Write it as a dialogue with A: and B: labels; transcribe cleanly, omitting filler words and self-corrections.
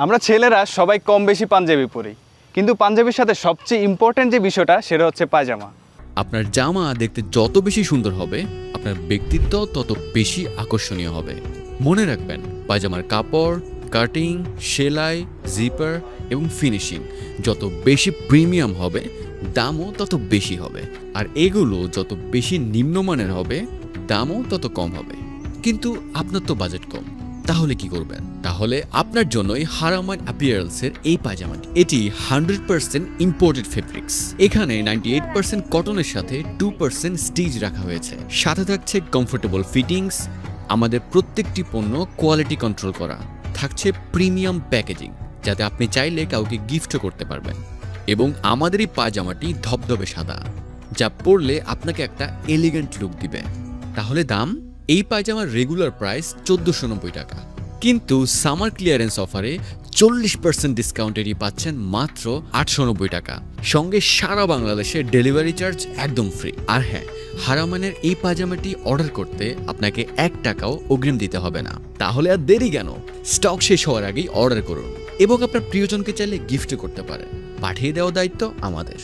A: আমরা ছেলেরা সবাই কম বেশি পাঞ্জাবি পরি, কিন্তু পাঞ্জাবির সাথে সবচেয়ে ইম্পর্টেন্ট যে বিষয়টা সেটা হচ্ছে পায়জামা।
B: আপনার জামা দেখতে যত বেশি সুন্দর হবে, আপনার ব্যক্তিত্ব তত বেশি আকর্ষণীয় হবে। মনে রাখবেন, পায়জামার কাপড়, কাটিং, সেলাই, জিপার এবং ফিনিশিং যত বেশি প্রিমিয়াম হবে, দামও তত বেশি হবে। আর এগুলো যত বেশি নিম্নমানের হবে, দামও তত কম হবে। কিন্তু আপনার তো বাজেট কম, তাহলে কি করবেন? তাহলে আপনার জন্যই হারামাইন অ্যাপিয়ারেলসের এই পায়জামাটি। এটি 100% ইম্পোর্টেড ফেব্রিক্স। এখানে 98% কটনের সাথে 2% স্টিচ রাখা হয়েছে। সাথে থাকছে কমফোর্টেবল ফিটিংস, আমাদের প্রত্যেকটি পণ্য কোয়ালিটি কন্ট্রোল করা, থাকছে প্রিমিয়াম প্যাকেজিং যাতে আপনি চাইলে কাউকে গিফটও করতে পারবেন। এবং আমাদের এই পায়জামাটি ধবধবে সাদা, যা পরলে আপনাকে একটা এলিগেন্ট লুক দিবে। তাহলে দাম? এই পায়জামার রেগুলার প্রাইস 1490 টাকা, কিন্তু সামার ক্লিয়ারেন্স অফারে 40% ডিসকাউন্টেরই পাচ্ছেন মাত্র 890 টাকা। সঙ্গে সারা বাংলাদেশে ডেলিভারি চার্জ একদম ফ্রি। আর হ্যাঁ, হারামাইনের এই পায়জামাটি অর্ডার করতে আপনাকে 1 টাকাও অগ্রিম দিতে হবে না। তাহলে আর দেরি কেন? স্টক শেষ হওয়ার আগেই অর্ডার করুন এবং আপনার প্রিয়জনকে চাইলে গিফট করতে পারেন। পাঠিয়ে দেওয়ার দায়িত্ব আমাদের।